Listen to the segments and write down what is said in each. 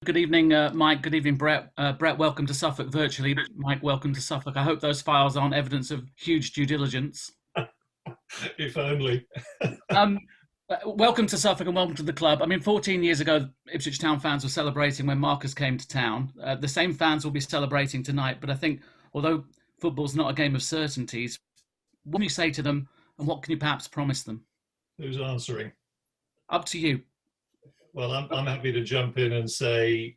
Good evening, Mike. Good evening, Brett. Brett, welcome to Suffolk virtually. Mike, welcome to Suffolk. I hope those files aren't evidence of huge due diligence. If only. Um, Welcome to Suffolk and welcome to the club. I mean, 14 years ago, Ipswich Town fans were celebrating when Marcus came to town. The same fans will be celebrating tonight, but I think although football's not a game of certainties, what can you say to them and what can you perhaps promise them? Who's answering? Up to you. Well, I'm happy to jump in and say,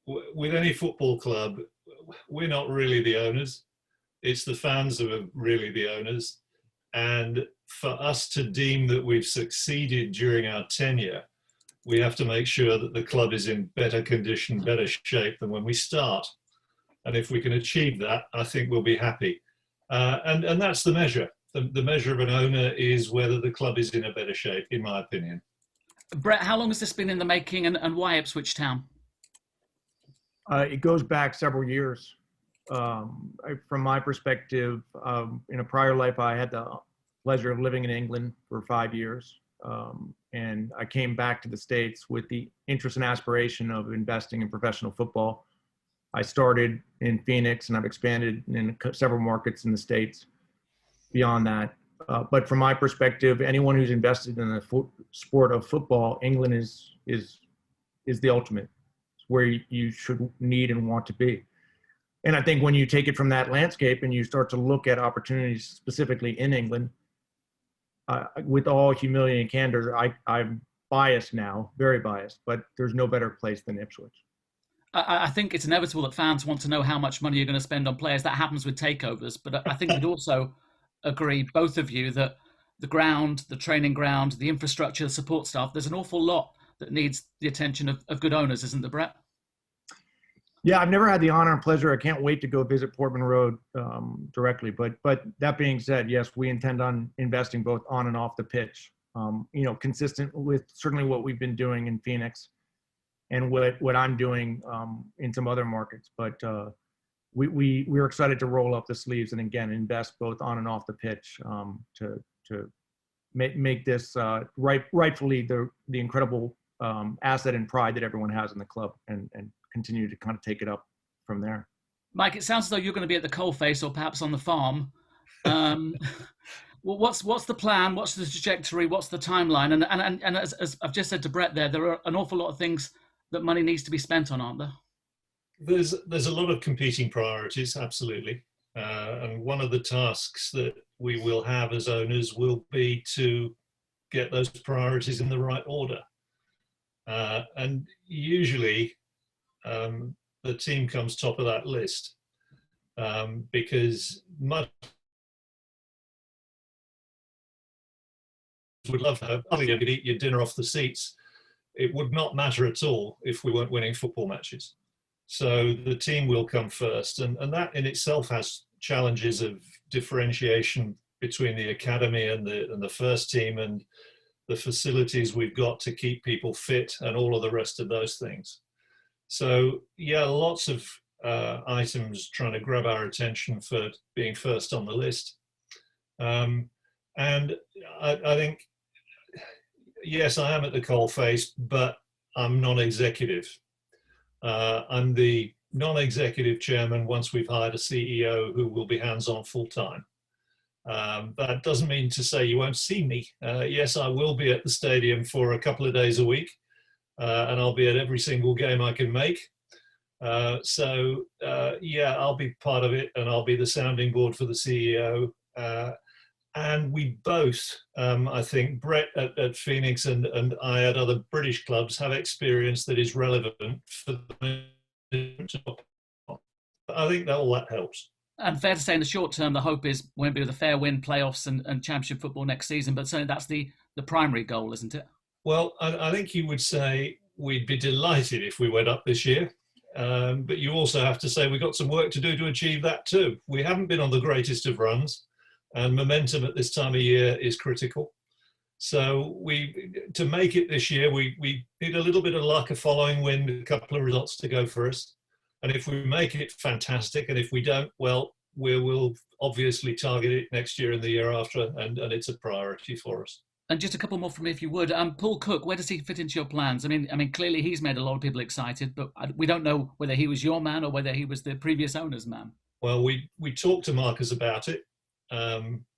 with any football club, we're not really the owners. It's the fans who are really the owners. And for us to deem that we've succeeded during our tenure, we have to make sure that the club is in better condition, better shape than when we start. And if we can achieve that, I think we'll be happy. And that's the measure. The measure of an owner is whether the club is in a better shape, in my opinion. Brett, how long has this been in the making and why Ipswich Town? It goes back several years. From my perspective, in a prior life, I had the pleasure of living in England for 5 years. And I came back to the States with the interest and aspiration of investing in professional football. I started in Phoenix and I've expanded in several markets in the States beyond that. But from my perspective, anyone who's invested in the sport of football, England is the ultimate. It's where you should need and want to be. And I think when you take it from that landscape and you start to look at opportunities specifically in England, with all humility and candor, I'm biased now, very biased, but there's no better place than Ipswich. I think it's inevitable that fans want to know how much money you're going to spend on players. That happens with takeovers. But I think you'd also agree, both of you, that the ground, the training ground, the infrastructure, the support staff, there's an awful lot that needs the attention of good owners, isn't there, Brett? Yeah, I've never had the honor and pleasure. I can't wait to go visit Portman Road directly. But that being said, yes, we intend on investing both on and off the pitch. Consistent with certainly what we've been doing in Phoenix and what I'm doing in some other markets. But we're excited to roll up the sleeves and again invest both on and off the pitch to make this rightfully the incredible asset and pride that everyone has in the club and continue to kind of take it up from there. Mike, it sounds as though you're going to be at the coalface or perhaps on the farm. Well, what's the plan? What's the trajectory? What's the timeline? And as I've just said to Brett there are an awful lot of things that money needs to be spent on, aren't there? There's a lot of competing priorities, absolutely. And one of the tasks that we will have as owners will be to get those priorities in the right order. And usually the team comes top of that list because much would love to have, you could eat your dinner off the seats. It would not matter at all if we weren't winning football matches. So the team will come first. And that in itself has challenges of differentiation between the academy and the first team and the facilities we've got to keep people fit and all of the rest of those things. So yeah, lots of items trying to grab our attention for being first on the list. And I think, yes, I am at the coalface, but I'm non-executive. I'm the non-executive chairman once we've hired a CEO who will be hands-on full-time. That doesn't mean to say you won't see me. Yes, I will be at the stadium for a couple of days a week, and I'll be at every single game I can make. Yeah, I'll be part of it, and I'll be the sounding board for the CEO. And we both, I think, Brett at Phoenix and I at other British clubs have experience that is relevant for the job. I think that all that helps. And fair to say in the short term, the hope is won't be with a fair win, playoffs and championship football next season, but certainly that's the primary goal, isn't it? Well, I think you would say we'd be delighted if we went up this year. But you also have to say we've got some work to do to achieve that too. We haven't been on the greatest of runs. And momentum at this time of year is critical. So to make it this year, we need a little bit of luck, a following wind, a couple of results to go for us. And if we make it, fantastic. And if we don't, well, we will obviously target it next year and the year after, and it's a priority for us. And just a couple more from me, if you would. Paul Cook, where does he fit into your plans? I mean, clearly he's made a lot of people excited, but we don't know whether he was your man or whether he was the previous owner's man. Well, we talked to Marcus about it.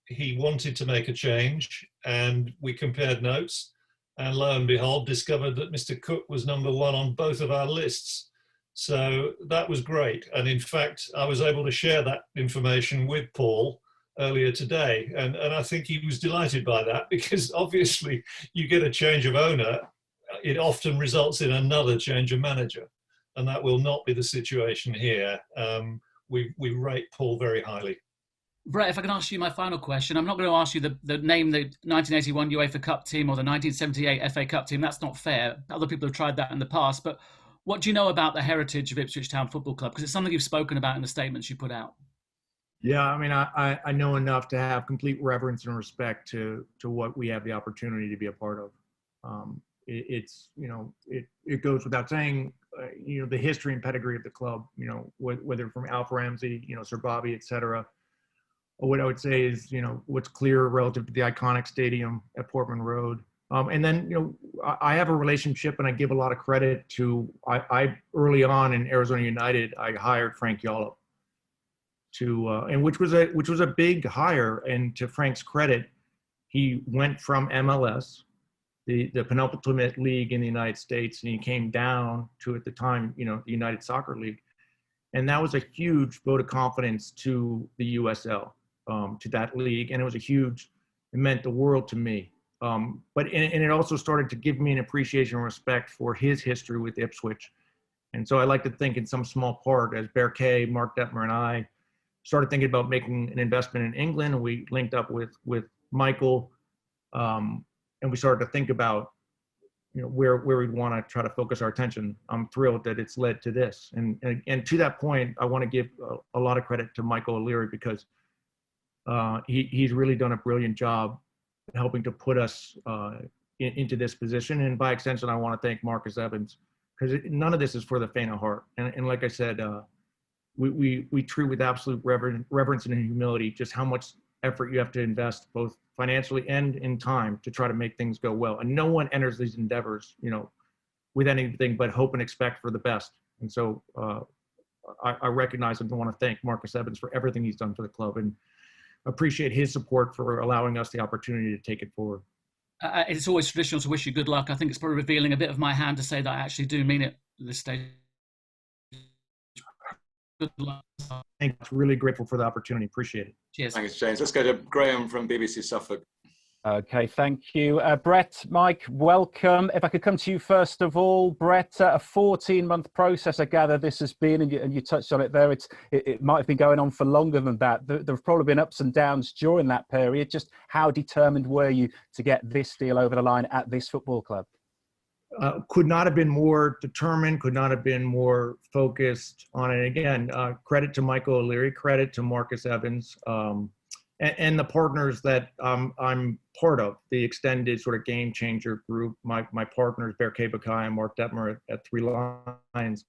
He wanted to make a change, and we compared notes, and lo and behold, discovered that Mr. Cook was number one on both of our lists. So that was great. And in fact, I was able to share that information with Paul earlier today. And I think he was delighted by that, because obviously you get a change of owner, it often results in another change of manager. And that will not be the situation here. We rate Paul very highly. Brett, if I can ask you my final question, I'm not going to ask you the name the 1981 UEFA Cup team or the 1978 FA Cup team. That's not fair. Other people have tried that in the past. But what do you know about the heritage of Ipswich Town Football Club? Because it's something you've spoken about in the statements you put out. Yeah, I mean, I know enough to have complete reverence and respect to what we have the opportunity to be a part of. It's, you know, it goes without saying, you know, the history and pedigree of the club, you know, whether from Alf Ramsey, you know, Sir Bobby, et cetera. What I would say is, you know, what's clear relative to the iconic stadium at Portman Road. And then, you know, I have a relationship, and I give a lot of credit to, I early on in Arizona United, I hired Frank Yallop to, and which was a big hire. And to Frank's credit, he went from MLS, the penultimate league in the United States, and he came down to, at the time, you know, the United Soccer League. And that was a huge vote of confidence to the USL, to that league. And it meant the world to me. But it also started to give me an appreciation and respect for his history with Ipswich. And so I like to think in some small part, as Bear Kay, Mark Detmer, and I started thinking about making an investment in England, and we linked up with Michael, and we started to think about, you know, where we'd want to try to focus our attention. I'm thrilled that it's led to this. And to that point, I want to give a lot of credit to Michael O'Leary, because he's really done a brilliant job helping to put us into this position. And by extension, I want to thank Marcus Evans, because none of this is for the faint of heart. And like I said, we treat with absolute reverence and humility just how much effort you have to invest, both financially and in time, to try to make things go well. And no one enters these endeavors, you know, with anything but hope and expect for the best. And so I recognize and want to thank Marcus Evans for everything he's done for the club, and appreciate his support for allowing us the opportunity to take it forward. It's always traditional to wish you good luck. I think it's probably revealing a bit of my hand to say that I actually do mean it at this stage. Good luck. Thanks. Really grateful for the opportunity. Appreciate it. Cheers. Thanks, James. Let's go to Graham from BBC Suffolk. Okay, thank you. Brett, Mike, welcome. If I could come to you first of all, Brett, a 14-month process, I gather this has been, and you touched on it there, it might have been going on for longer than that. There have probably been ups and downs during that period. Just how determined were you to get this deal over the line at this football club? Could not have been more determined, could not have been more focused on it. Again, credit to Michael O'Leary, credit to Marcus Evans, and the partners that I'm part of, the extended sort of game changer group. My partners, Bear Kay and Mark Detmer at Three Lions.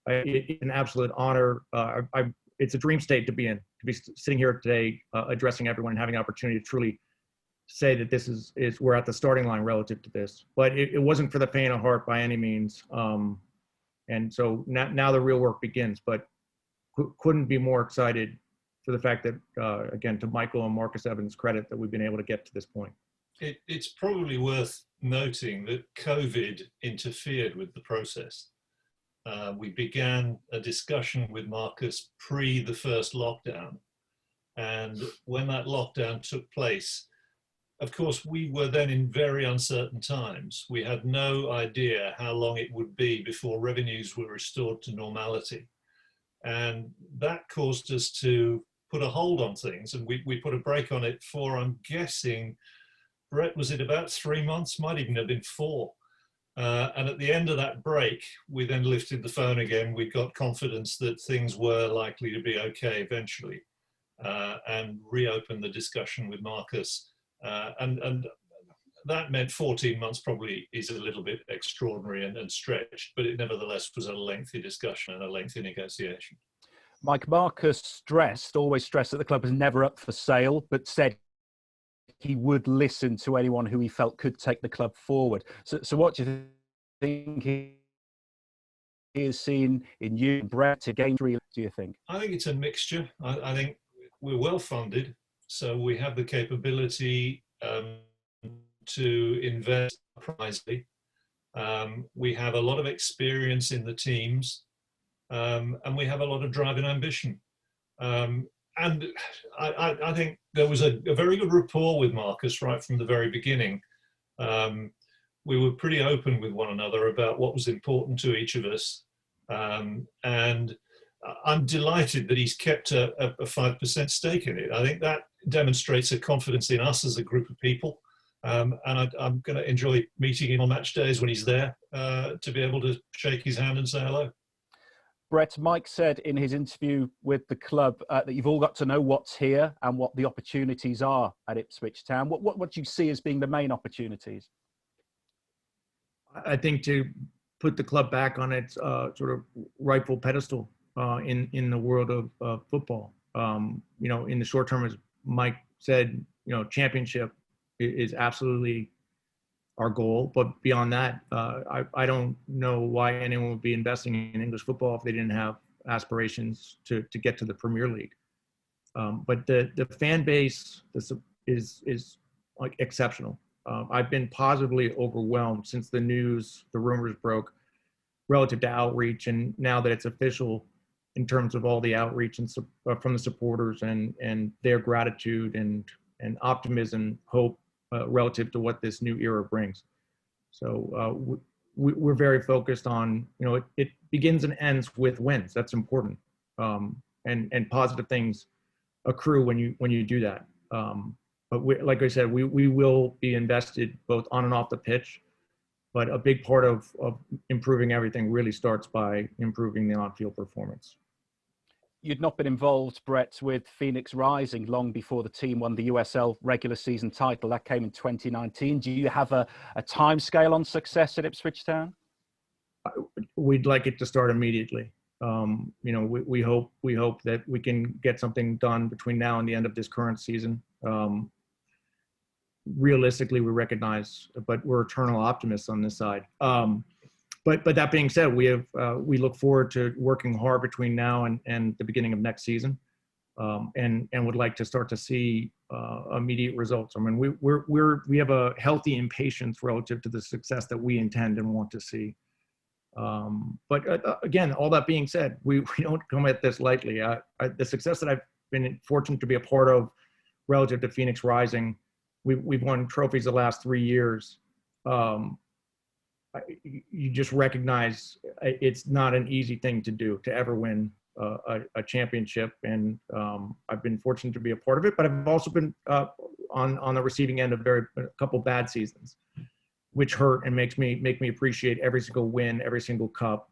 It's an absolute honor. It's a dream state to be in, to be sitting here today, addressing everyone and having an opportunity to truly say that this is we're at the starting line relative to this. But it wasn't for the faint of heart by any means. And so now the real work begins. But couldn't be more excited for the fact that, again, to Michael and Marcus Evans' credit, that we've been able to get to this point. It's probably worth noting that COVID interfered with the process. We began a discussion with Marcus pre the first lockdown. And when that lockdown took place, of course, we were then in very uncertain times. We had no idea how long it would be before revenues were restored to normality. And that caused us to put a hold on things. And we put a break on it for, I'm guessing, Brett, was it about 3 months? Might even have been 4. And at the end of that break, we then lifted the phone again. We got confidence that things were likely to be okay eventually, and reopened the discussion with Marcus. And that meant 14 months probably is a little bit extraordinary and stretched, but it nevertheless was a lengthy discussion and a lengthy negotiation. Mike, Marcus always stressed that the club was never up for sale, but said he would listen to anyone who he felt could take the club forward. So what do you think he is seen in you, Brett, to gain? Do you think? I think it's a mixture. I think we're well funded, so we have the capability to invest wisely. We have a lot of experience in the teams, and we have a lot of drive and ambition. And I think there was a very good rapport with Marcus right from the very beginning. We were pretty open with one another about what was important to each of us. And I'm delighted that he's kept a 5% stake in it. I think that demonstrates a confidence in us as a group of people. And I'm going to enjoy meeting him on match days when he's there to be able to shake his hand and say hello. Brett, Mike said in his interview with the club that you've all got to know what's here and what the opportunities are at Ipswich Town. What do you see as being the main opportunities? I think to put the club back on its sort of rightful pedestal in the world of football. In the short term, as Mike said, championship is absolutely our goal. But beyond that, I don't know why anyone would be investing in English football if they didn't have aspirations to get to the Premier League. But the fan base is like exceptional. I've been positively overwhelmed since the rumors broke relative to outreach, and now that it's official in terms of all the outreach and from the supporters and their gratitude and optimism, hope relative to what this new era brings. So we're very focused on, it begins and ends with wins. That's important, and positive things accrue when you do that. But like I said, we will be invested both on and off the pitch. But a big part of improving everything really starts by improving the on-field performance. You'd not been involved, Brett, with Phoenix Rising long before the team won the USL regular season title. That came in 2019. Do you have a timescale on success at Ipswich Town? We'd like it to start immediately. We hope that we can get something done between now and the end of this current season. Realistically, we recognize, but we're eternal optimists on this side. But that being said, we look forward to working hard between now and the beginning of next season, and would like to start to see immediate results. I mean, we have a healthy impatience relative to the success that we intend and want to see. But again, all that being said, we don't come at this lightly. The success that I've been fortunate to be a part of relative to Phoenix Rising, we've won trophies the last 3 years. You just recognize it's not an easy thing to do, to ever win a championship. And I've been fortunate to be a part of it, but I've also been on the receiving end of a couple bad seasons, which hurt and make me appreciate every single win, every single cup,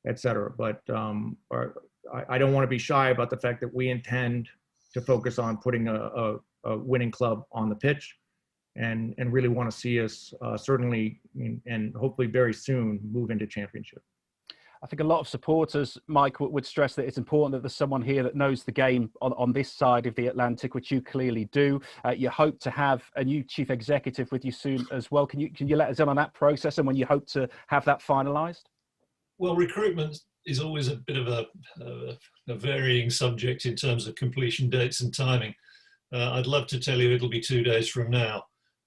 et cetera. But I don't want to be shy about the fact that we intend to focus on putting a winning club on the pitch, and really want to see us certainly and hopefully very soon move into championship. I think a lot of supporters, Mike, would stress that it's important that there's someone here that knows the game on this side of the Atlantic, which you clearly do. You hope to have a new chief executive with you soon as well. Can you let us in on that process and when you hope to have that finalised? Well, recruitment is always a bit of a varying subject in terms of completion dates and timing. I'd love to tell you it'll be 2 days from now.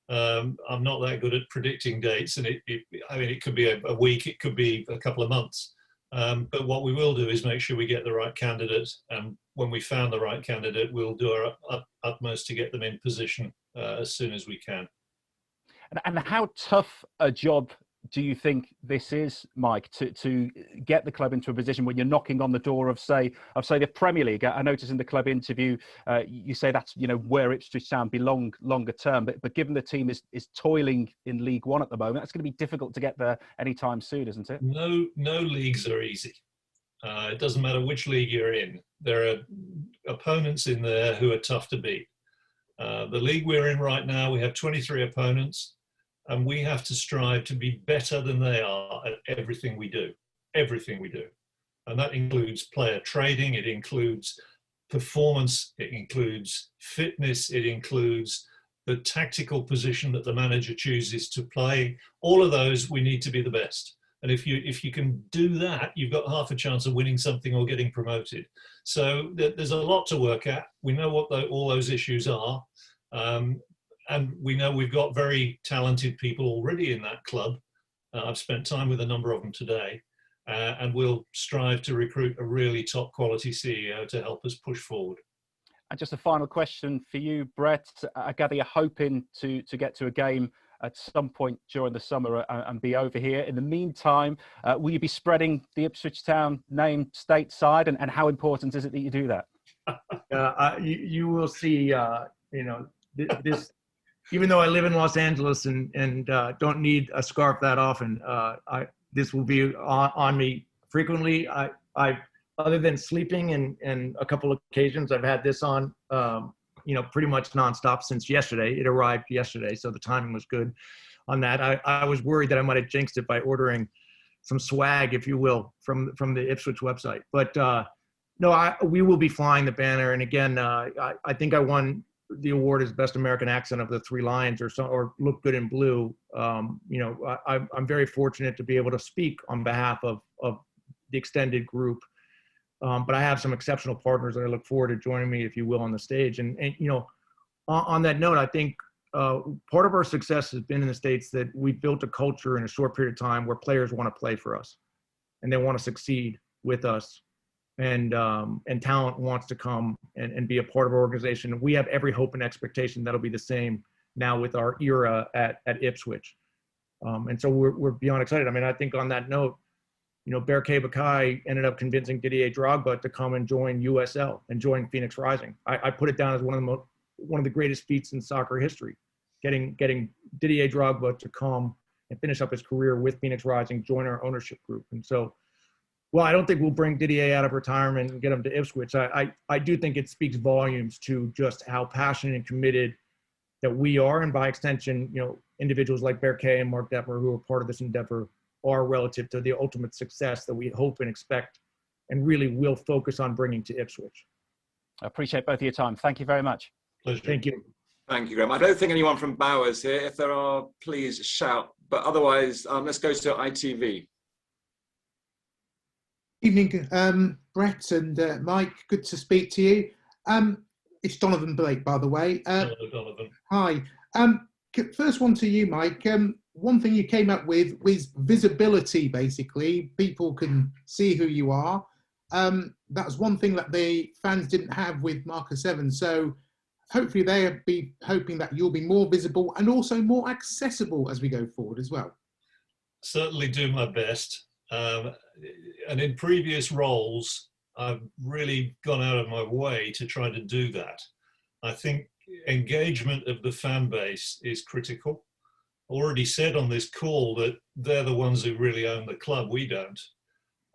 I'm not that good at predicting dates, and it could be a week, it could be a couple of months. But what we will do is make sure we get the right candidate, and when we found the right candidate, we'll do our utmost to get them in position as soon as we can. And how tough a job do you think this is, Mike, to get the club into a position when you're knocking on the door of say the Premier League? I noticed in the club interview you say that's where Ipswich Town belong longer term, but given the team is toiling in League One at the moment, that's going to be difficult to get there anytime soon, isn't it? No leagues are easy. It doesn't matter which league you're in. There are opponents in there who are tough to beat. The league we're in right now, we have 23 opponents. And we have to strive to be better than they are at everything we do. And that includes player trading, it includes performance, it includes fitness, it includes the tactical position that the manager chooses to play. All of those, we need to be the best. And if you can do that, you've got half a chance of winning something or getting promoted. So there's a lot to work at. We know what all those issues are. And we know we've got very talented people already in that club. I've spent time with a number of them today. And we'll strive to recruit a really top quality CEO to help us push forward. And just a final question for you, Brett. I gather you're hoping to get to a game at some point during the summer and be over here. In the meantime, will you be spreading the Ipswich Town name stateside, and how important is it that you do that? You will see, this, even though I live in Los Angeles and don't need a scarf that often, this will be on me frequently. I other than sleeping and a couple of occasions, I've had this on, pretty much nonstop since yesterday. It arrived yesterday, so the timing was good on that. I was worried that I might have jinxed it by ordering some swag, if you will, from the Ipswich website. But no, we will be flying the banner. And again, I think I won the award as best American accent of the Three Lions, or look good in blue. I'm very fortunate to be able to speak on behalf of the extended group. But I have some exceptional partners that I look forward to joining me, if you will, on the stage. And on that note, I think part of our success has been in the States that we built a culture in a short period of time where players want to play for us and they want to succeed with us. And talent wants to come and be a part of our organization. We have every hope and expectation that'll be the same now with our era at Ipswich. And so we're beyond excited. I mean, I think on that note, Berkay Bakai ended up convincing Didier Drogba to come and join USL and join Phoenix Rising. I put it down as one of the greatest feats in soccer history, getting Didier Drogba to come and finish up his career with Phoenix Rising, join our ownership group. And so, well, I don't think we'll bring Didier out of retirement and get him to Ipswich. I do think it speaks volumes to just how passionate and committed that we are, and by extension, individuals like Berkay and Mark Detmer, who are part of this endeavor, are relative to the ultimate success that we hope and expect and really will focus on bringing to Ipswich. I appreciate both of your time. Thank you very much. Pleasure. Thank you. Thank you, Graham. I don't think anyone from Bowers here. If there are, please shout. But otherwise, let's go to ITV. Evening, Brett and Mike. Good to speak to you. It's Donovan Blake, by the way. Hello, Donovan. Hi. First one to you, Mike. One thing you came up with was visibility, basically. People can see who you are. That was one thing that the fans didn't have with Marcus Evans. So hopefully they'll be hoping that you'll be more visible and also more accessible as we go forward as well. Certainly do my best. And in previous roles, I've really gone out of my way to try to do that. I think engagement of the fan base is critical. Already said on this call that they're the ones who really own the club, we don't.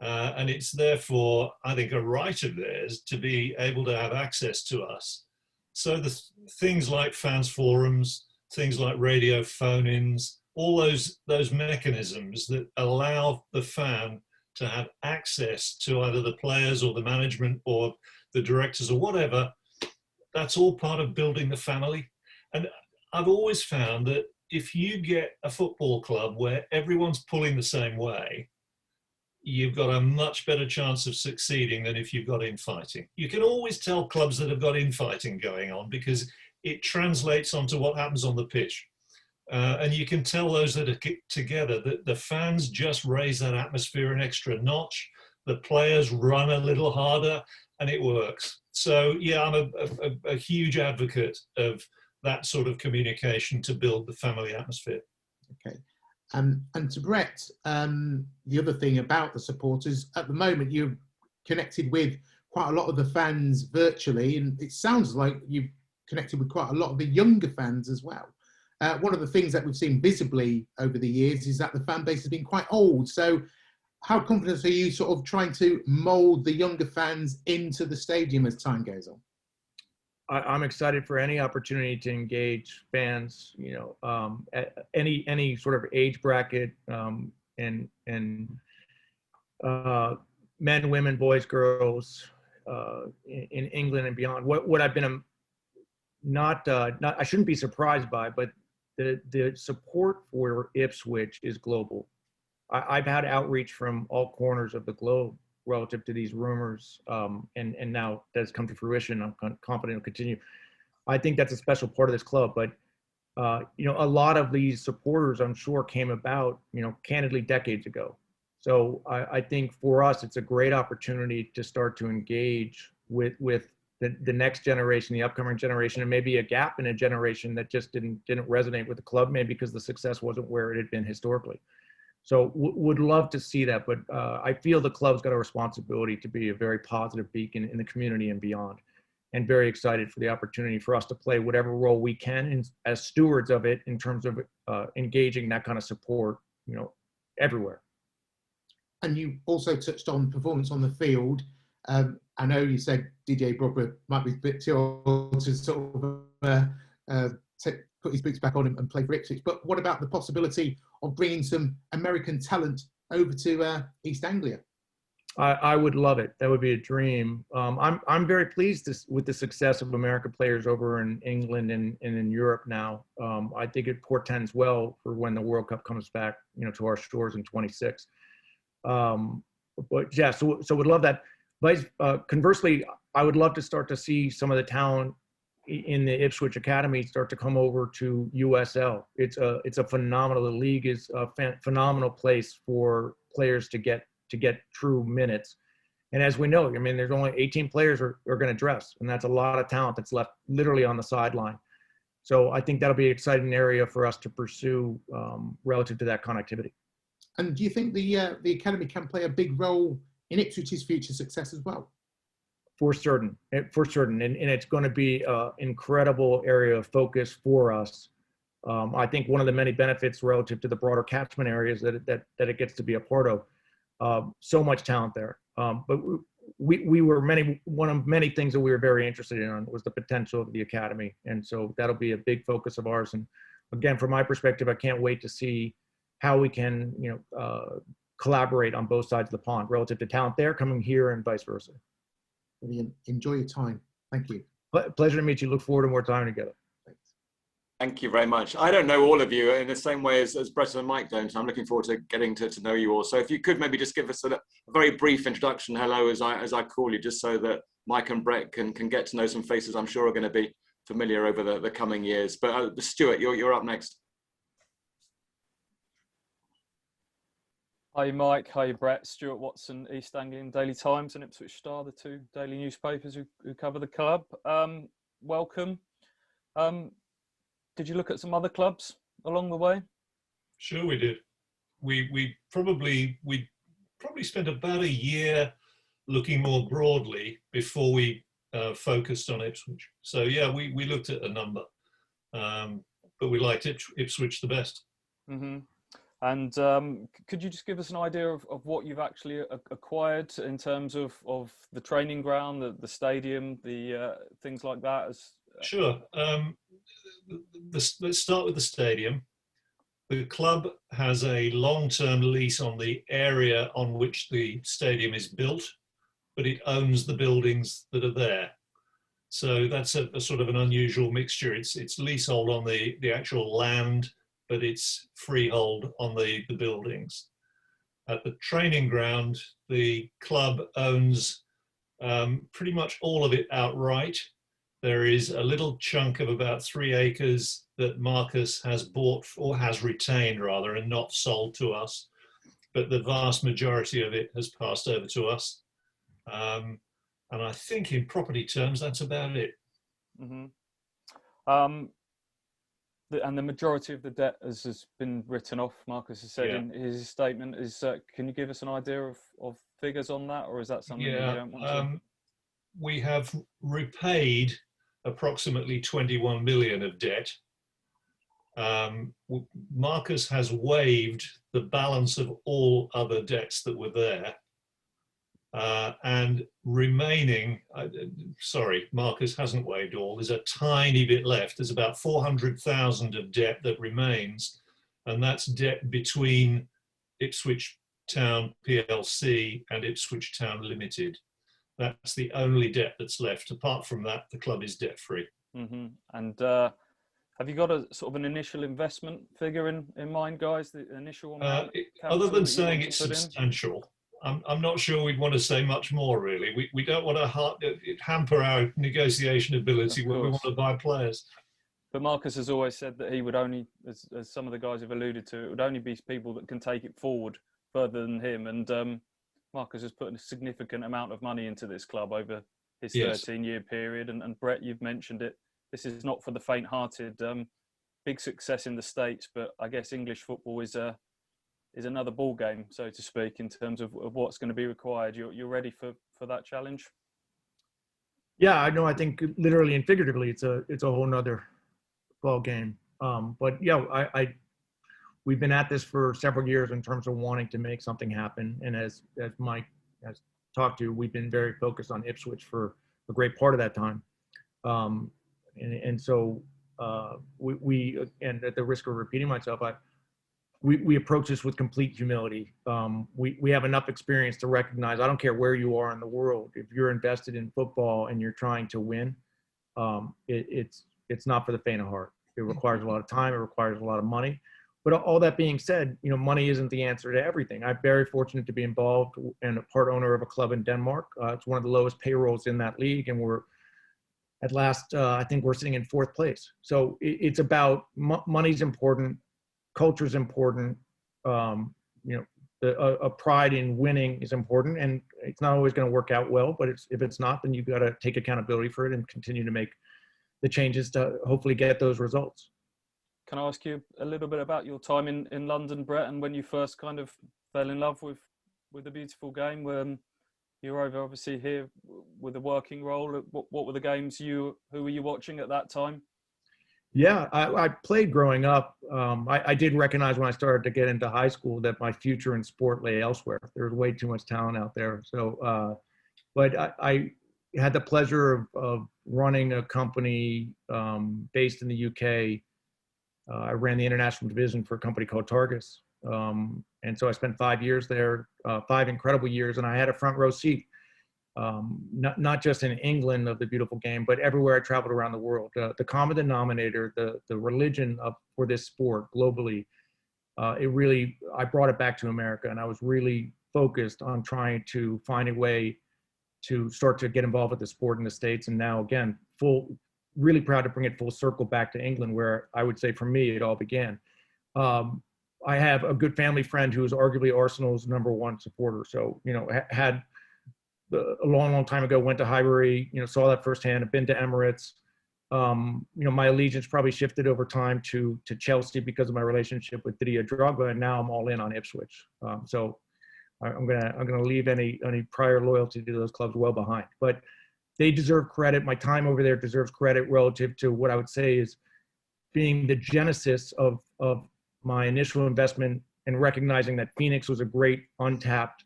And it's therefore, I think, a right of theirs to be able to have access to us. So the things like fans forums, things like radio phone-ins, all those mechanisms that allow the fan to have access to either the players or the management or the directors or whatever, that's all part of building the family. And I've always found that if you get a football club where everyone's pulling the same way, you've got a much better chance of succeeding than if you've got infighting. You can always tell clubs that have got infighting going on because it translates onto what happens on the pitch. And you can tell those that are together that the fans just raise that atmosphere an extra notch. The players run a little harder and it works. So yeah, I'm a huge advocate of that sort of communication to build the family atmosphere. Okay. And to Brett, the other thing about the supporters, at the moment you've connected with quite a lot of the fans virtually, and it sounds like you've connected with quite a lot of the younger fans as well. One of the things that we've seen visibly over the years is that the fan base has been quite old. So how confident are you sort of trying to mould the younger fans into the stadium as time goes on? I'm excited for any opportunity to engage fans, at any sort of age bracket, and men, women, boys, girls, in England and beyond. What I've been I shouldn't be surprised by, but the support for Ipswich is global. I've had outreach from all corners of the globe relative to these rumors, and now that's come to fruition. I'm confident it'll continue. I think that's a special part of this club, but a lot of these supporters, I'm sure, came about, candidly decades ago. So I think for us, it's a great opportunity to start to engage with the next generation, the upcoming generation, and maybe a gap in a generation that just didn't resonate with the club, maybe because the success wasn't where it had been historically. So would love to see that, but I feel the club's got a responsibility to be a very positive beacon in the community and beyond, and very excited for the opportunity for us to play whatever role we can as stewards of it in terms of engaging that kind of support, everywhere. And you also touched on performance on the field. I know you said Didier Drogba might be a bit too old to sort of put his boots back on and play for Ipswich, but what about the possibility of bringing some American talent over to East Anglia? I would love it. That would be a dream. I'm very pleased with the success of American players over in England and in Europe now. I think it portends well for when the World Cup comes back, to our shores in 26. But yeah, so would love that. But conversely, I would love to start to see some of the talent in the Ipswich Academy start to come over to USL. It's a phenomenal. The league is a phenomenal place for players to get true minutes. And as we know, there's only 18 players are going to dress, and that's a lot of talent that's left literally on the sideline. So I think that'll be an exciting area for us to pursue relative to that connectivity. And do you think the academy can play a big role in Ipswich's future success as well? For certain, and it's going to be an incredible area of focus for us. I think one of the many benefits relative to the broader catchment areas that it gets to be a part of. So much talent there, but we were one of many things that we were very interested in was the potential of the academy, and so that'll be a big focus of ours. And again, from my perspective, I can't wait to see how we can collaborate on both sides of the pond relative to talent there coming here and vice versa. Brilliant. Enjoy your time. Thank you. Pleasure to meet you. Look forward to more time together. Thanks. Thank you very much. I don't know all of you in the same way as Brett and Mike don't. I'm looking forward to getting to know you all. So if you could maybe just give us a very brief introduction, hello, as I call you, just so that Mike and Brett can get to know some faces I'm sure are going to be familiar over the coming years. But Stuart, you're up next. Hi Mike, hi Brett. Stuart Watson, East Anglian Daily Times and Ipswich Star, the two daily newspapers who cover the club. Welcome. Did you look at some other clubs along the way? Sure, we did. We probably spent about a year looking more broadly before we focused on Ipswich. So yeah, we looked at a number, but we liked Ipswich the best. Mm-hmm. And could you just give us an idea of what you've actually acquired in terms of the training ground, the stadium, the things like that? Sure. Let's start with the stadium. The club has a long-term lease on the area on which the stadium is built, but it owns the buildings that are there. So that's a sort of an unusual mixture. It's leasehold on the actual land, but it's freehold on the buildings. At the training ground, the club owns pretty much all of it outright. There is a little chunk of about 3 acres that Marcus has bought, or has retained rather, and not sold to us. But the vast majority of it has passed over to us. And I think in property terms, that's about it. Mm-hmm. And the majority of the debt has been written off, Marcus has said in his statement. Can you give us an idea of figures on that, or is that something that you don't want to? We have repaid approximately 21 million of debt. Marcus has waived the balance of all other debts that were there. And remaining, Marcus hasn't waived all. There's a tiny bit left. There's about 400,000 of debt that remains, and that's debt between Ipswich Town PLC and Ipswich Town Limited. That's the only debt that's left. Apart from that, the club is debt free. And have you got a sort of an initial investment figure in mind, guys? The initial amount? Other than saying it's substantial, I'm not sure we'd want to say much more, really. We don't want to hamper our negotiation ability when we want to buy players. But Marcus has always said that he would only, as some of the guys have alluded to, it would only be people that can take it forward further than him. And Marcus has put a significant amount of money into this club over his 13-year period. And Brett, you've mentioned it. This is not for the faint-hearted. Big success in the States, but I guess English football is another ball game, so to speak, in terms of what's going to be required. You're ready for that challenge? Yeah, I know. I think literally and figuratively, it's a whole nother ball game. But yeah, we've been at this for several years in terms of wanting to make something happen. And as Mike has talked to, we've been very focused on Ipswich for a great part of that time. And so we and at the risk of repeating myself, we approach this with complete humility. We have enough experience to recognize, I don't care where you are in the world, if you're invested in football and you're trying to win, it's not for the faint of heart. It requires a lot of time. It requires a lot of money. But all that being said, money isn't the answer to everything. I'm very fortunate to be involved and a part owner of a club in Denmark. It's one of the lowest payrolls in that league, and we're at last, I think we're sitting in 4th place. So it's about money's important, culture's important. A pride in winning is important, and it's not always going to work out well. But if it's not, then you've got to take accountability for it and continue to make the changes to hopefully get those results. Can I ask you a little bit about your time in London, Brett, and when you first kind of fell in love with the beautiful game? When you were over, obviously, here with a working role, what were the games who were you watching at that time? Yeah, I played growing up. I did recognize when I started to get into high school that my future in sport lay elsewhere. There was way too much talent out there. So, but I had the pleasure of running a company based in the UK. I ran the international division for a company called Targus. And so I spent 5 years there, 5 incredible years, and I had a front row seat, not just in England of the beautiful game, but everywhere I traveled around the world. The common denominator, the religion for this sport globally, I brought it back to America, and I was really focused on trying to find a way to start to get involved with the sport in the States. And now, again, really proud to bring it full circle back to England, where I would say for me, it all began. I have a good family friend who is arguably Arsenal's #1 supporter. So, had a long time ago, went to Highbury, saw that firsthand. I've been to Emirates. My allegiance probably shifted over time to Chelsea because of my relationship with Didier Drogba, and now I'm all in on Ipswich. So I'm gonna leave any prior loyalty to those clubs well behind. But they deserve credit. My time over there deserves credit relative to what I would say is being the genesis of my initial investment and recognizing that Phoenix was a great untapped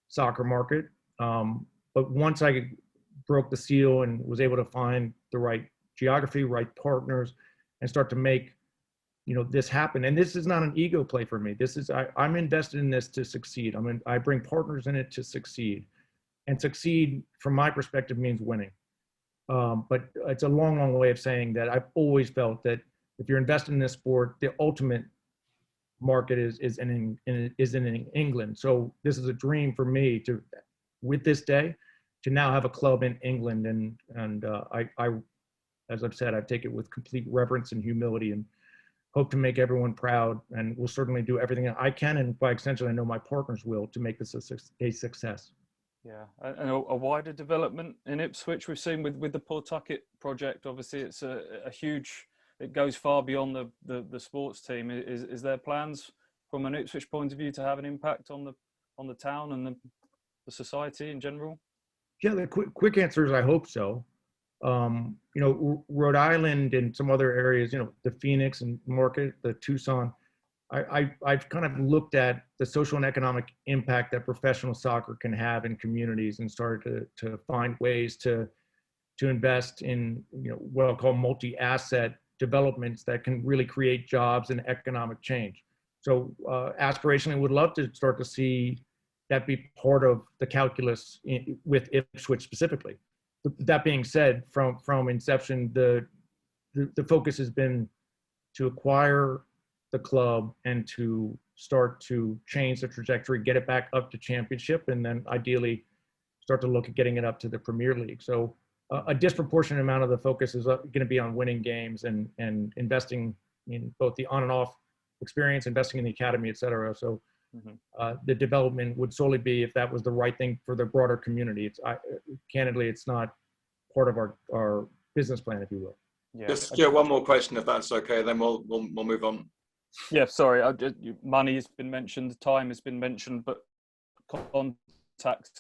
soccer market. But once I broke the seal and was able to find the right geography, right partners, and start to make, this happen. And this is not an ego play for me. I'm invested in this to succeed. I bring partners in it to succeed. And succeed, from my perspective, means winning. But it's a long way of saying that I've always felt that if you're invested in this sport, the ultimate market is in England. So this is a dream for me with this day, to now have a club in England. And I, as I've said, I take it with complete reverence and humility, and hope to make everyone proud. And we'll certainly do everything I can, and by extension, I know my partners will, to make this a success. Yeah, and a wider development in Ipswich we've seen with the Pawtucket project. Obviously, it's a huge. It goes far beyond the sports team. Is there plans from an Ipswich point of view to have an impact on the town and the society in general? Yeah, the quick answer is I hope so. Rhode Island and some other areas, the Phoenix and Market, the Tucson. I've kind of looked at the social and economic impact that professional soccer can have in communities, and started to find ways to invest in what I'll call multi-asset developments that can really create jobs and economic change. So aspirationally, would love to start to see that be part of the calculus with Ipswich specifically. That being said, from inception, the the focus has been to acquire the club and to start to change the trajectory, get it back up to championship, and then ideally start to look at getting it up to the Premier League. So a disproportionate amount of the focus is going to be on winning games and investing in both the on and off experience, investing in the academy, et cetera. So the development would solely be if that was the right thing for the broader community. Candidly, it's not part of our business plan, if you will. Yeah. Just one more question, if that's okay, then we'll move on. Yeah, sorry. Money has been mentioned, time has been mentioned, but contacts,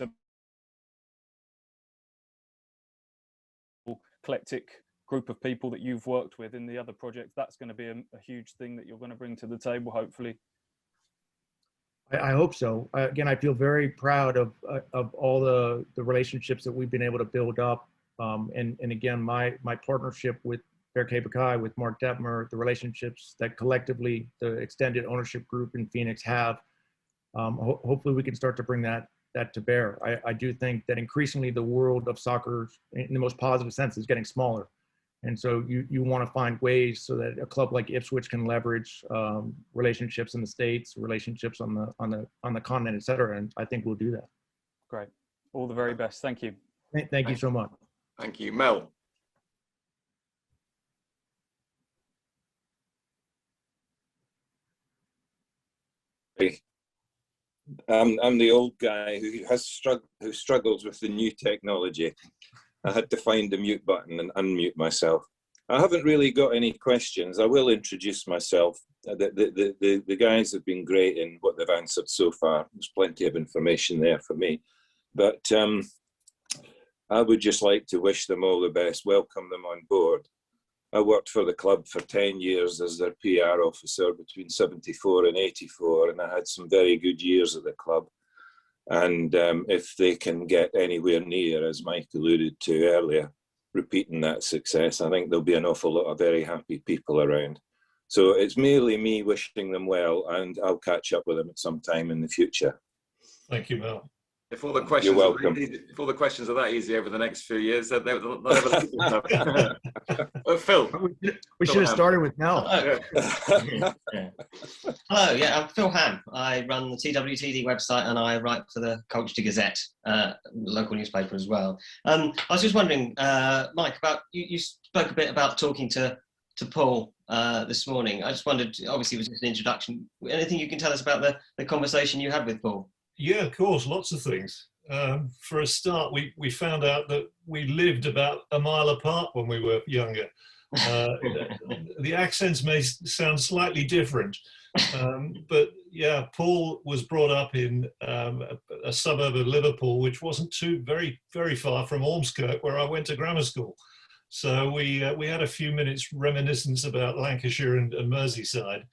eclectic group of people that you've worked with in the other projects, that's going to be a huge thing that you're going to bring to the table, hopefully. I hope so. Again, I feel very proud of all the relationships that we've been able to build up. And again, my partnership with Berkay Bakai, with Mark Detmer, the relationships that collectively the extended ownership group in Phoenix have, hopefully we can start to bring that to bear. I do think that increasingly the world of soccer, in the most positive sense, is getting smaller. And so you want to find ways so that a club like Ipswich can leverage relationships in the States, relationships on the continent, et cetera. And I think we'll do that. Great. All the very best. Thank you. Thank you so much. Thank you. Mel. I'm the old guy who struggles with the new technology. I had to find the mute button and unmute myself. I haven't really got any questions. I will introduce myself. The guys have been great in what they've answered so far. There's plenty of information there for me. But I would just like to wish them all the best, welcome them on board. I worked for the club for 10 years as their PR officer between 74 and 84, and I had some very good years at the club. And if they can get anywhere near, as Mike alluded to earlier, repeating that success, I think there'll be an awful lot of very happy people around. So it's merely me wishing them well, and I'll catch up with them at some time in the future. Thank you, Mel. If all the questions, You're welcome. If all the questions are that easy over the next few years, they'll never Phil. We should have started with Mel. Hello, yeah, I'm Phil Ham. I run the TWTD website and I write for the Colchester Gazette, local newspaper as well. I was just wondering, Mike, about you spoke a bit about talking to Paul this morning. I just wondered, obviously it was just an introduction. Anything you can tell us about the conversation you had with Paul? Yeah, of course, lots of things. For a start, we found out that we lived about a mile apart when we were younger. The accents may sound slightly different, but yeah, Paul was brought up in a suburb of Liverpool, which wasn't very far from Ormskirk, where I went to grammar school. So we had a few minutes reminiscence about Lancashire and Merseyside.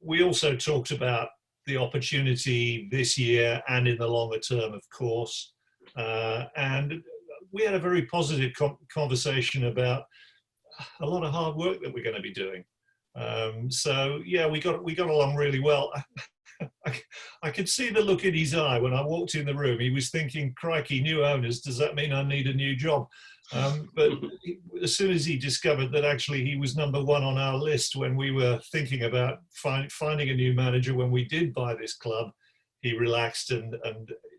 We also talked about the opportunity this year and in the longer term, of course. And we had a very positive conversation about a lot of hard work that we're going to be doing. So yeah, we got along really well. I could see the look in his eye when I walked in the room. He was thinking, crikey, new owners, does that mean I need a new job? But as soon as he discovered that actually he was number one on our list when we were thinking about finding a new manager when we did buy this club, he relaxed and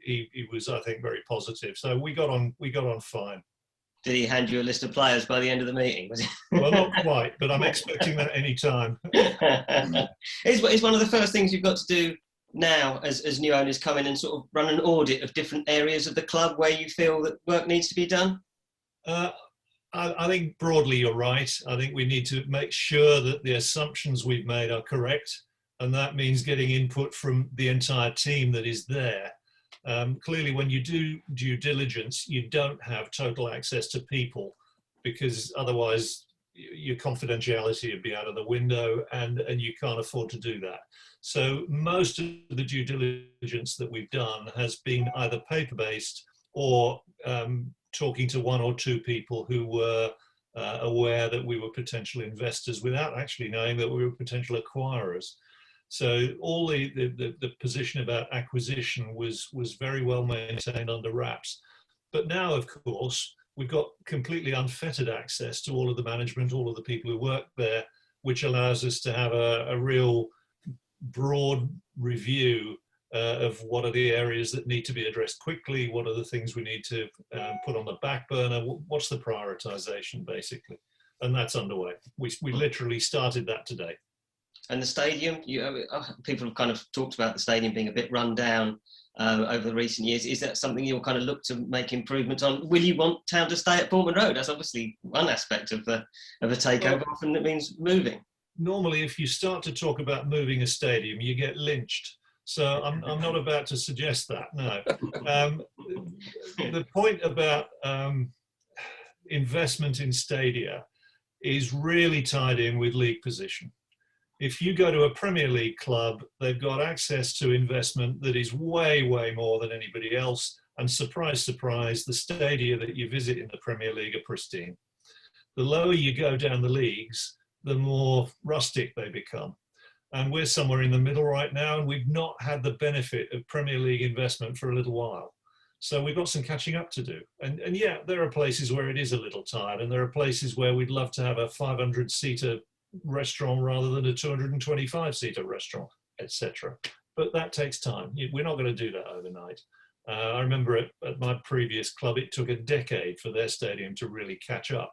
he was, I think, very positive. So we got on fine. Did he hand you a list of players by the end of the meeting? Was it? Well, not quite, but I'm expecting that any time. It's one of the first things you've got to do now as new owners come in and sort of run an audit of different areas of the club where you feel that work needs to be done? I think broadly you're right. I think we need to make sure that the assumptions we've made are correct, and that means getting input from the entire team that is there. Clearly, when you do due diligence, you don't have total access to people, because otherwise your confidentiality would be out of the window, and you can't afford to do that. So most of the due diligence that we've done has been either paper-based or talking to one or two people who were aware that we were potential investors without actually knowing that we were potential acquirers. So all the position about acquisition was very well maintained under wraps. But now, of course, we've got completely unfettered access to all of the management, all of the people who work there, which allows us to have a real broad review of what are the areas that need to be addressed quickly, what are the things we need to put on the back burner, what's the prioritization basically. And that's underway. We literally started that today. And the stadium, people have kind of talked about the stadium being a bit run down over the recent years. Is that something you'll kind of look to make improvements on? Will you want Town to stay at Portman Road? That's obviously one aspect of a takeover. Often it means moving. Normally, if you start to talk about moving a stadium, you get lynched. So I'm not about to suggest that, no. The point about investment in stadia is really tied in with league position. If you go to a Premier League club, they've got access to investment that is way, way more than anybody else. And surprise, surprise, the stadia that you visit in the Premier League are pristine. The lower you go down the leagues, the more rustic they become. And we're somewhere in the middle right now, and we've not had the benefit of Premier League investment for a little while. So we've got some catching up to do. And yeah, there are places where it is a little tired, and there are places where we'd love to have a 500-seater restaurant rather than a 225-seater restaurant, etc. But that takes time. We're not going to do that overnight. I remember at my previous club, it took a decade for their stadium to really catch up.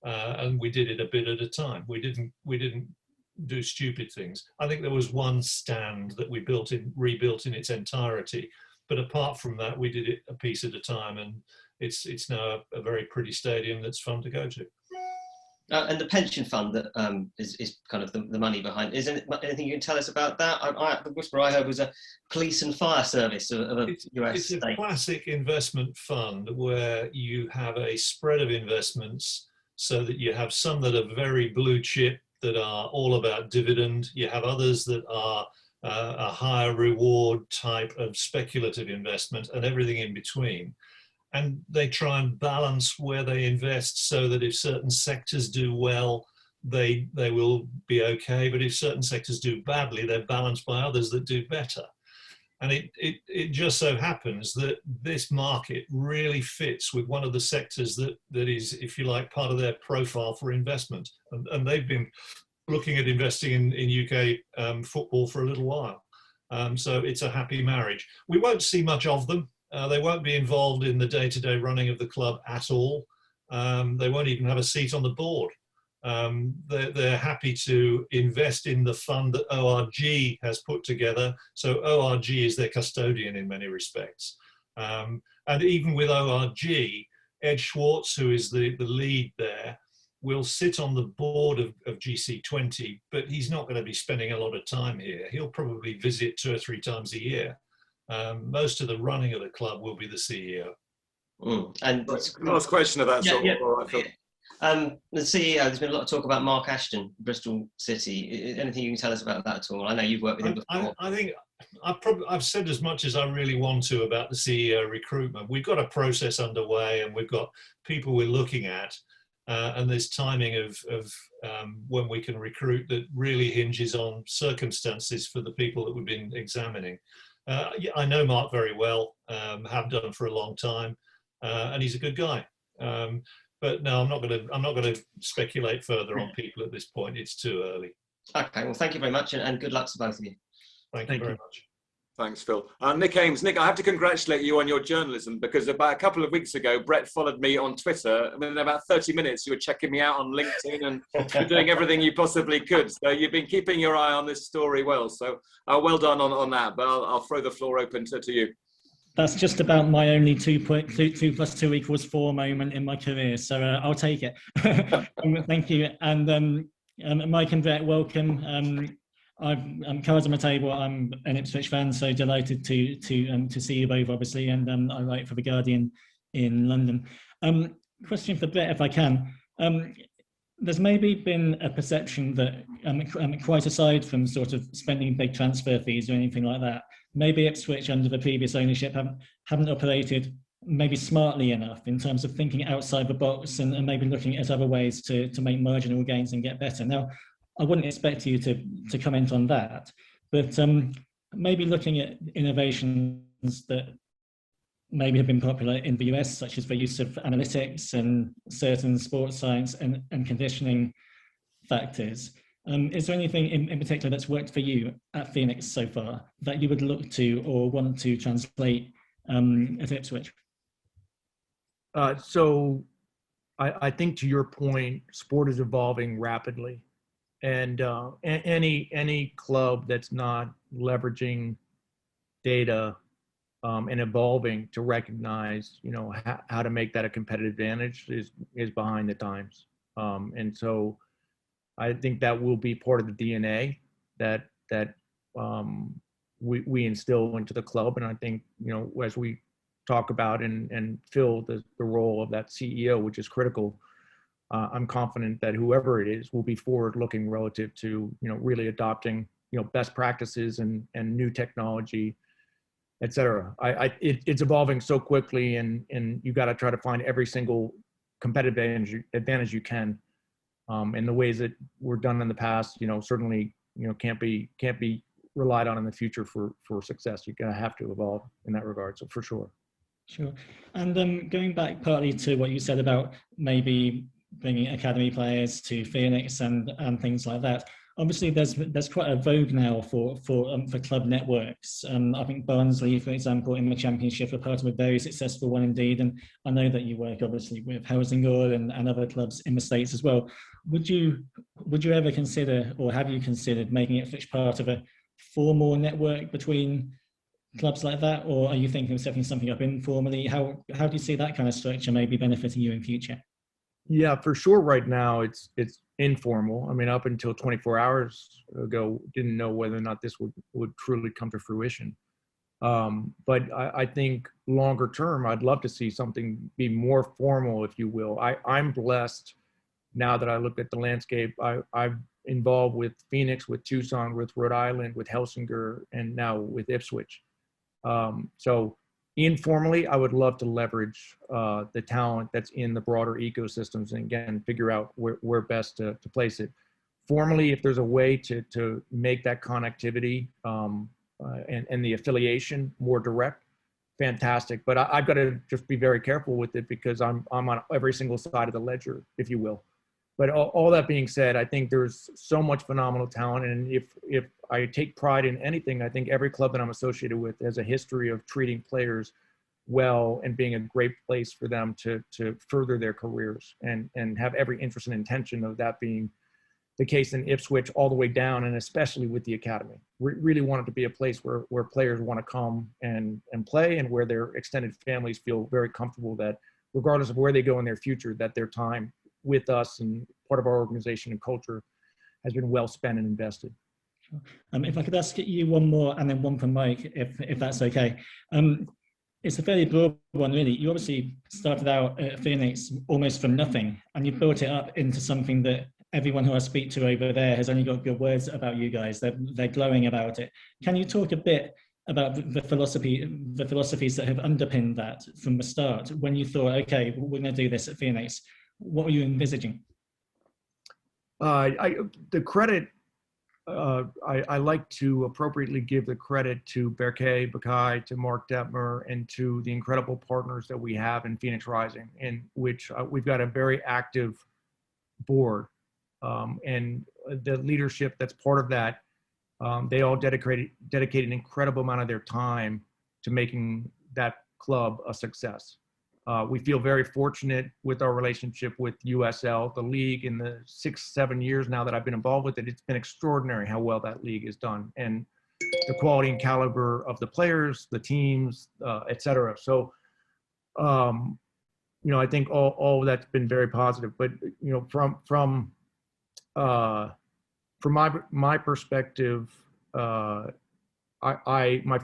And we did it a bit at a time. We didn't do stupid things. I think there was one stand that we rebuilt in its entirety, but apart from that, we did it a piece at a time, and it's now a very pretty stadium that's fun to go to. And the pension fund that is kind of the money behind. Is there anything you can tell us about that? The whisper I heard was a police and fire service of a US state. It's a classic investment fund where you have a spread of investments, so that you have some that are very blue chip, that are all about dividend. You have others that are a higher reward type of speculative investment, and everything in between. And they try and balance where they invest so that if certain sectors do well, they will be okay. But if certain sectors do badly, they're balanced by others that do better. And it just so happens that this market really fits with one of the sectors that is, if you like, part of their profile for investment. And they've been looking at investing in UK football for a little while. So it's a happy marriage. We won't see much of them. They won't be involved in the day-to-day running of the club at all. They won't even have a seat on the board. They're happy to invest in the fund that ORG has put together. So ORG is their custodian in many respects. And even with ORG, Ed Schwartz, who is the lead there, will sit on the board of GC20, but he's not going to be spending a lot of time here. He'll probably visit 2 or 3 times a year. Most of the running of the club will be the CEO. And last question of that sort. The CEO, there's been a lot of talk about Mark Ashton, Bristol City. Anything you can tell us about that at all? I know you've worked with him before. I think I've said as much as I really want to about the CEO recruitment. We've got a process underway, and we've got people we're looking at, and there's timing of when we can recruit that really hinges on circumstances for the people that we've been examining. I know Mark very well, have done for a long time, and he's a good guy. But no, I'm not going to speculate further on people at this point. It's too early. Okay, well, thank you very much, and good luck to both of you. Thank you very much. Thanks, Phil. Nick Ames. Nick, I have to congratulate you on your journalism, because about a couple of weeks ago, Brett followed me on Twitter. And in about 30 minutes, you were checking me out on LinkedIn, and you're doing everything you possibly could. So you've been keeping your eye on this story well. So well done on that. But I'll throw the floor open to you. That's just about my only 2 + 2 = 4 moment in my career. So I'll take it. Thank you. And Mike and Brett, welcome. I'm cards on my table. I'm an Ipswich fan, so delighted to see you both, obviously. And I write for The Guardian in London. Question for Brett, if I can. There's maybe been a perception that, quite aside from sort of spending big transfer fees or anything like that, maybe Ipswich under the previous ownership haven't operated maybe smartly enough in terms of thinking outside the box and maybe looking at other ways to make marginal gains and get better. Now, I wouldn't expect you to comment on that, but maybe looking at innovations that maybe have been popular in the US, such as the use of analytics and certain sports science and conditioning factors. Is there anything in particular that's worked for you at Phoenix so far that you would look to or want to translate at Ipswich? So I think, to your point, sport is evolving rapidly, and any club that's not leveraging data and evolving to recognize, how to make that a competitive advantage is behind the times. And so I think that will be part of the DNA that we instill into the club. And I think, as we talk about and fill the role of that CEO, which is critical, I'm confident that whoever it is will be forward-looking relative to, really adopting, best practices and new technology, et cetera. It's evolving so quickly, and you got to try to find every single competitive advantage you can. And the ways that were done in the past, certainly, can't be relied on in the future for success. You're gonna have to evolve in that regard. So for sure. Sure. And going back partly to what you said about maybe bringing academy players to Phoenix and things like that. Obviously, there's quite a vogue now for club networks. I think Barnsley, for example, in the Championship, are part of a very successful one indeed. And I know that you work obviously with Helsingør and other clubs in the States as well. Would you ever consider, or have you considered, making Ipswich part of a formal network between clubs like that, or are you thinking of setting something up informally? How do you see that kind of structure maybe benefiting you in future? Yeah, for sure. Right now, it's informal. I mean, up until 24 hours ago, didn't know whether or not this would truly come to fruition. But I think longer term, I'd love to see something be more formal, if you will. I'm blessed now that I look at the landscape. I'm involved with Phoenix, with Tucson, with Rhode Island, with Helsingør, and now with Ipswich. So informally, I would love to leverage the talent that's in the broader ecosystems, and again, figure out where best to place it. Formally, if there's a way to make that connectivity and the affiliation more direct, fantastic. But I've got to just be very careful with it, because I'm on every single side of the ledger, if you will. But all that being said, I think there's so much phenomenal talent. And if I take pride in anything, I think every club that I'm associated with has a history of treating players well and being a great place for them to further their careers, and have every interest and intention of that being the case in Ipswich all the way down, and especially with the academy. We really want it to be a place where players want to come and play, and where their extended families feel very comfortable that regardless of where they go in their future, that their time with us and part of our organization and culture has been well spent and invested. If I could ask you one more, and then one from Mike, if that's okay. It's a fairly broad one, really. You obviously started out at Phoenix almost from nothing, and you built it up into something that everyone who I speak to over there has only got good words about you guys. They're glowing about it. Can you talk a bit about the philosophies that have underpinned that from the start? When you thought, okay, we're going to do this at Phoenix, what were you envisaging? The credit, I like to appropriately give the credit to Berke Bakai, to Mark Detmer, and to the incredible partners that we have in Phoenix Rising, in which we've got a very active board, and the leadership that's part of that. They all dedicate an incredible amount of their time to making that club a success. We feel very fortunate with our relationship with USL, the league. In the 6-7 years now that I've been involved with it, it's been extraordinary how well that league is done, and the quality and caliber of the players, the teams, et cetera. So, I think all of that's been very positive. But from my perspective, my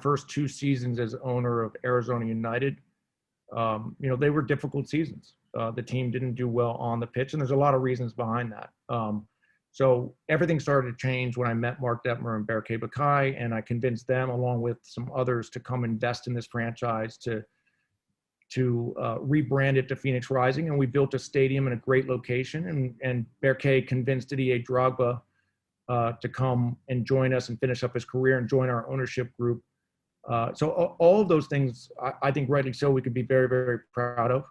first 2 seasons as owner of Arizona United, they were difficult seasons. The team didn't do well on the pitch, and there's a lot of reasons behind that. So everything started to change when I met Mark Detmer and Berke Bakai, and I convinced them, along with some others, to come invest in this franchise, to rebrand it to Phoenix Rising. And we built a stadium in a great location, and Berke convinced Didier Drogba to come and join us and finish up his career and join our ownership group. So all of those things, I think rightly so, we could be very, very proud of.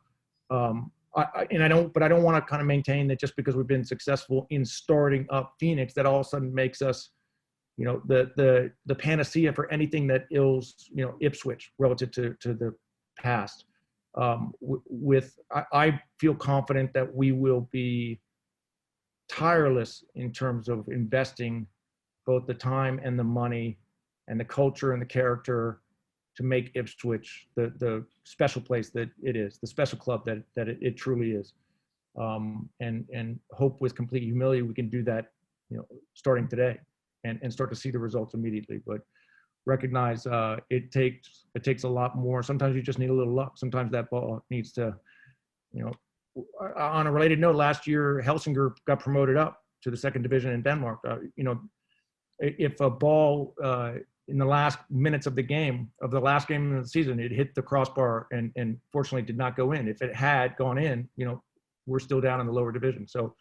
I don't want to kind of maintain that just because we've been successful in starting up Phoenix, that all of a sudden makes us, you know, the panacea for anything that ills, you know, Ipswich relative to the past. I feel confident that we will be tireless in terms of investing both the time and the money and the culture and the character to make Ipswich the special place that it is, the special club that it truly is. And hope with complete humility we can do that, you know, starting today and start to see the results immediately. But recognize it takes a lot more. Sometimes you just need a little luck. Sometimes that ball needs to, you know. On a related note, last year Helsingør got promoted up to the second division in Denmark. You know, if a ball in the last minutes of the last game of the season, it hit the crossbar and fortunately did not go in. If it had gone in, you know, we're still down in the lower division. So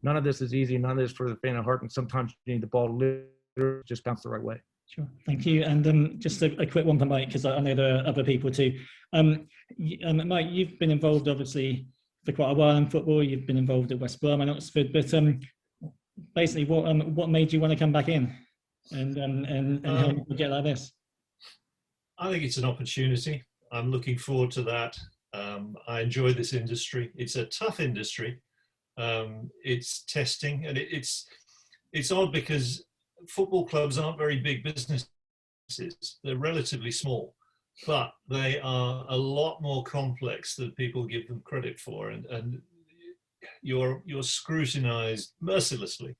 none of this is easy. None of this for the faint of heart. And sometimes you need the ball to literally just bounce the right way. Sure, thank you. And just a quick one for Mike, because I know there are other people too. Mike, you've been involved obviously for quite a while in football. You've been involved at West Brom and Oxford, but basically, what made you want to come back in and help a project like this? I think it's an opportunity. I'm looking forward to that. I enjoy this industry. It's a tough industry. It's testing, and it's odd because football clubs aren't very big businesses. They're relatively small, but they are a lot more complex than people give them credit for, and you're scrutinized mercilessly.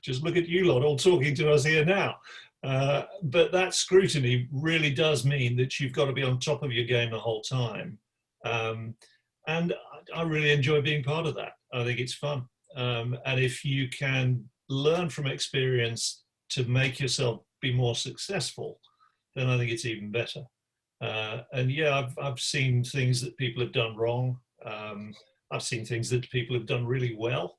Just look at you lot all talking to us here now. But that scrutiny really does mean that you've got to be on top of your game the whole time. And I really enjoy being part of that. I think it's fun. And if you can learn from experience to make yourself be more successful, then I think it's even better. And yeah, I've seen things that people have done wrong. I've seen things that people have done really well.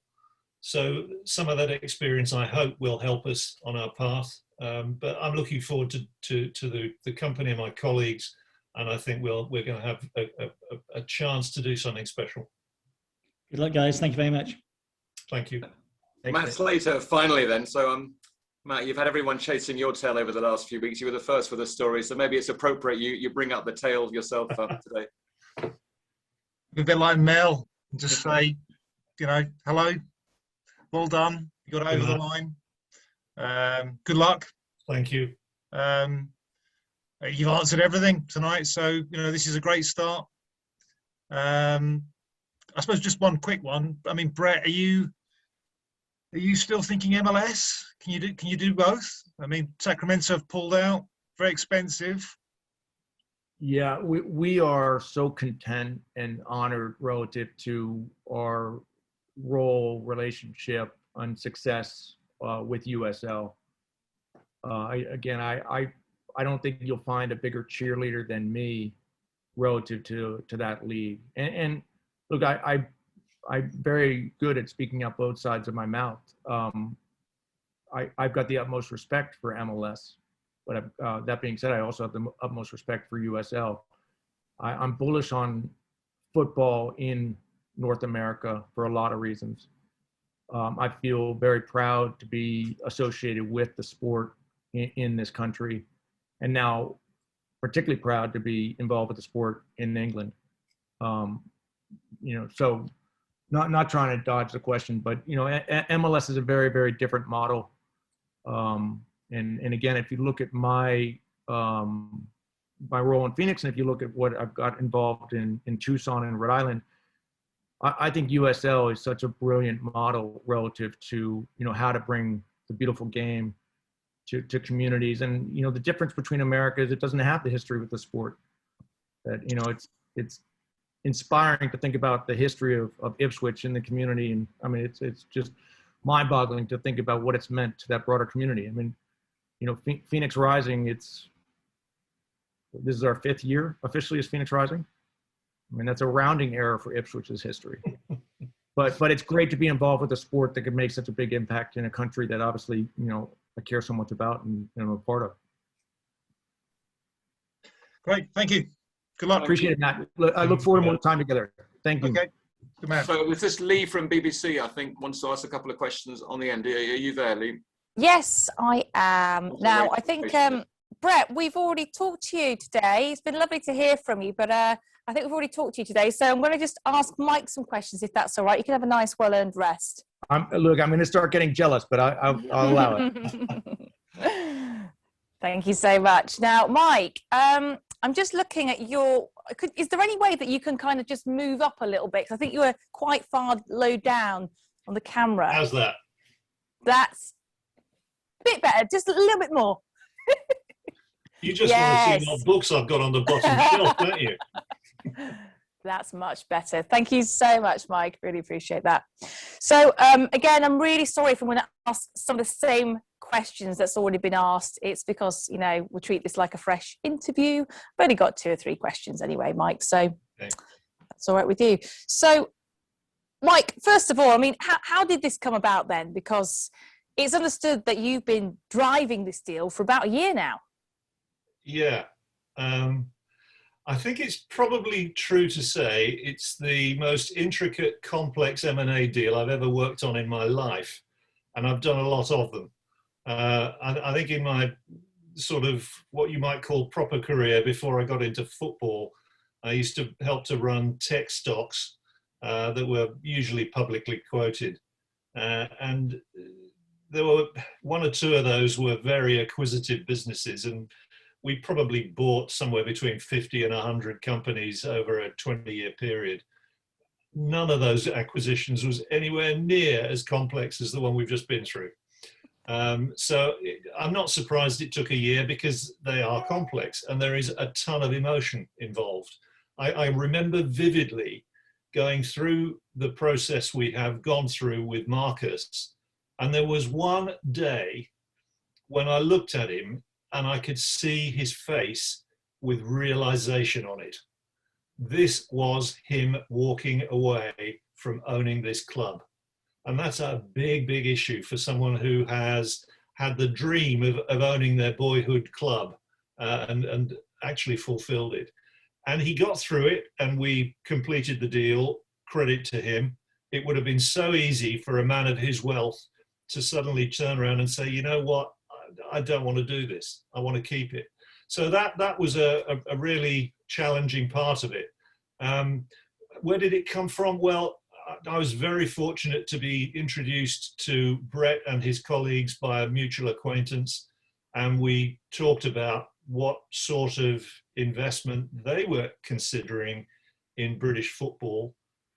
So some of that experience, I hope, will help us on our path. But I'm looking forward to the company and my colleagues, and I think we're going to have a chance to do something special. Good luck, guys. Thank you very much. Thank you. Matt Slater, finally then. So Matt, you've had everyone chasing your tail over the last few weeks. You were the first with a story, so maybe it's appropriate you bring up the tail yourself today. A bit like Mel, just say, you know, hello, well done, you got over the line. Good luck. Thank you. You've answered everything tonight, so you know this is a great start. I suppose just one quick one. I mean, Brett, are you still thinking MLS? Can you do both? I mean, Sacramento have pulled out, very expensive. Yeah, we are so content and honored relative to our role, relationship, and success with USL. I don't think you'll find a bigger cheerleader than me relative to that league. And look, I'm very good at speaking out both sides of my mouth. I've got the utmost respect for MLS, but that being said, I also have the utmost respect for USL. I'm bullish on football in North America for a lot of reasons. I feel very proud to be associated with the sport in this country, and now particularly proud to be involved with the sport in England. You know, so not trying to dodge the question, but you know, MLS is a very, very different model. And again, if you look at my role in Phoenix, and if you look at what I've got involved in Tucson and Rhode Island, I think USL is such a brilliant model relative to, you know, how to bring the beautiful game to communities. And, you know, the difference between America is it doesn't have the history with the sport. That, you know, it's inspiring to think about the history of Ipswich in the community. And I mean, it's just mind-boggling to think about what it's meant to that broader community. I mean, you know, Phoenix Rising, this is our 5th year officially as Phoenix Rising. I mean, that's a rounding error for Ipswich's history. But it's great to be involved with a sport that can make such a big impact in a country that obviously, you know, I care so much about and I'm a part of. Great, thank you. Good luck. Appreciate it, Matt. I look forward to more time together. Thank you. Okay, good man. So there's this Lee from BBC, I think, wants to ask a couple of questions on the end. Are you there, Lee? Yes, I am. Now, I think, Brett, we've already talked to you today. It's been lovely to hear from you, but I think we've already talked to you today. So I'm going to just ask Mike some questions, if that's all right. You can have a nice, well-earned rest. Look, I'm going to start getting jealous, but I'll allow it. Thank you so much. Now, Mike, I'm just looking at your, is there any way that you can kind of just move up a little bit? Because I think you were quite far low down on the camera. How's that? That's a bit better, just a little bit more. You just want to see what books I've got on the bottom shelf, don't you? That's much better. Thank you so much, Mike. Really appreciate that. So again, I'm really sorry if I'm going to ask some of the same questions that's already been asked. It's because, you know, we'll treat this like a fresh interview. I've only got 2 or 3 questions anyway, Mike. So okay. That's all right with you. So, Mike, first of all, I mean, how did this come about then? Because it's understood that you've been driving this deal for about a year now. Yeah. I think it's probably true to say it's the most intricate, complex M&A deal I've ever worked on in my life, and I've done a lot of them. I think in my sort of what you might call proper career before I got into football, I used to help to run tech stocks that were usually publicly quoted. And there were 1 or 2 of those were very acquisitive businesses, and we probably bought somewhere between 50 and 100 companies over a 20-year period. None of those acquisitions was anywhere near as complex as the one we've just been through. So I'm not surprised it took a year, because they are complex and there is a ton of emotion involved. I remember vividly going through the process we have gone through with Marcus, and there was one day when I looked at him and I could see his face with realization on it. This was him walking away from owning this club. And that's a big, big issue for someone who has had the dream of owning their boyhood club and actually fulfilled it. And he got through it, and we completed the deal. Credit to him. It would have been so easy for a man of his wealth to suddenly turn around and say, you know what, I don't want to do this. I want to keep it. So that was a really challenging part of it. Where did it come from? Well, I was very fortunate to be introduced to Brett and his colleagues by a mutual acquaintance, and we talked about what sort of investment they were considering in British football.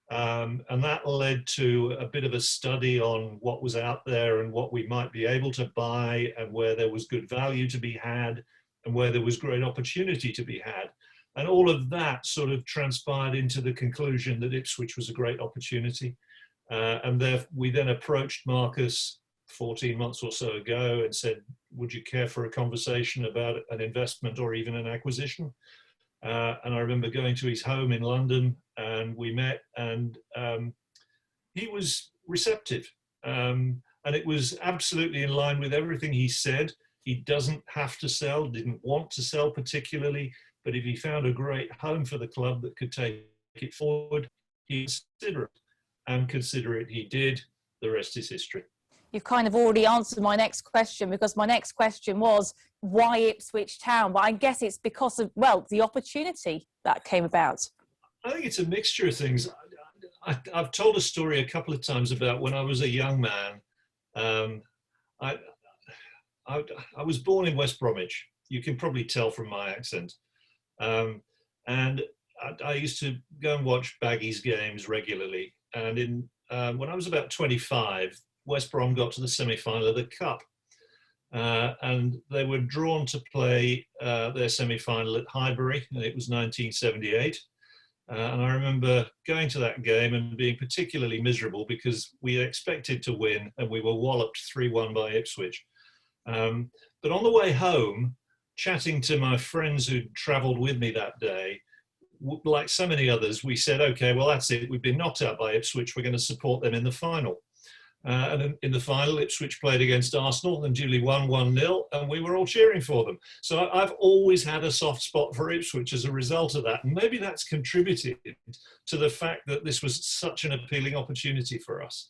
And that led to a bit of a study on what was out there and what we might be able to buy, and where there was good value to be had and where there was great opportunity to be had. And all of that sort of transpired into the conclusion that Ipswich was a great opportunity. And we then approached Marcus 14 months or so ago and said, would you care for a conversation about an investment or even an acquisition? And I remember going to his home in London, and we met, and he was receptive. And it was absolutely in line with everything he said. He doesn't have to sell, didn't want to sell particularly, but if he found a great home for the club that could take it forward, he'd consider it. And consider it he did. The rest is history. You've kind of already answered my next question, because my next question was, why Ipswich Town? But I guess it's because of, well, the opportunity that came about. I think it's a mixture of things. I've told a story a couple of times about when I was a young man. I was born in West Bromwich. You can probably tell from my accent. And I used to go and watch Baggies games regularly. And when I was about 25, West Brom got to the semi-final of the Cup. And they were drawn to play their semi-final at Highbury, and it was 1978. And I remember going to that game and being particularly miserable because we expected to win and we were walloped 3-1 by Ipswich. But on the way home, chatting to my friends who'd travelled with me that day, like so many others, we said, okay, well, that's it. We've been knocked out by Ipswich. We're going to support them in the final. And in the final, Ipswich played against Arsenal and duly won 1-0, and we were all cheering for them. So I've always had a soft spot for Ipswich as a result of that. And maybe that's contributed to the fact that this was such an appealing opportunity for us.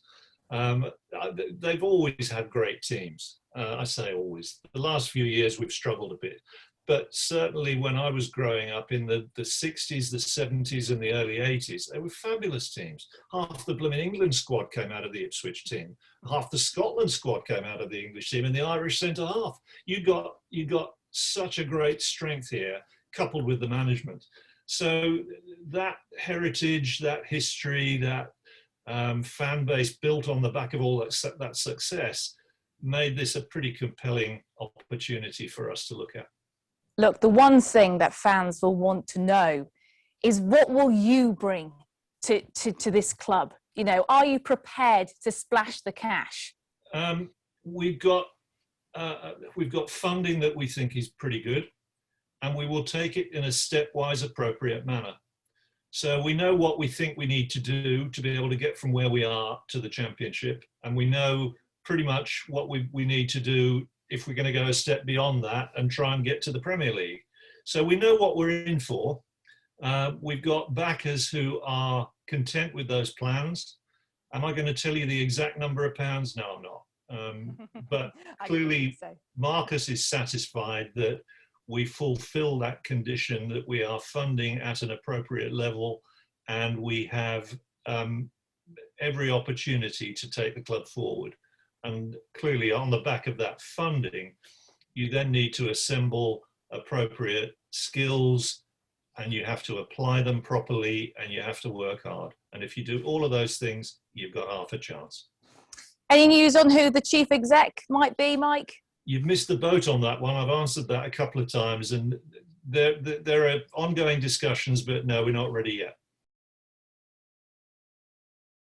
They've always had great teams. I say always. The last few years we've struggled a bit. But certainly when I was growing up in the 60s, the 70s and the early 80s, they were fabulous teams. Half the blooming England squad came out of the Ipswich team. Half the Scotland squad came out of the English team and the Irish centre half. You got such a great strength here, coupled with the management. So that heritage, that history, that fan base built on the back of all that success made this a pretty compelling opportunity for us to look at. Look, the one thing that fans will want to know is what will you bring to this club? You know, are you prepared to splash the cash? We've got funding that we think is pretty good, and we will take it in a stepwise appropriate manner. So we know what we think we need to do to be able to get from where we are to the Championship, and we know pretty much what we need to do if we're going to go a step beyond that and try and get to the Premier League. So we know what we're in for. We've got backers who are content with those plans. Am I going to tell you the exact number of pounds? No, I'm not. But clearly Marcus is satisfied that we fulfill that condition, that we are funding at an appropriate level, and we have every opportunity to take the club forward. And clearly on the back of that funding, you then need to assemble appropriate skills, and you have to apply them properly, and you have to work hard. And if you do all of those things, you've got half a chance. Any news on who the chief exec might be, Mike? You've missed the boat on that one. I've answered that a couple of times, and there are ongoing discussions, but no, we're not ready yet.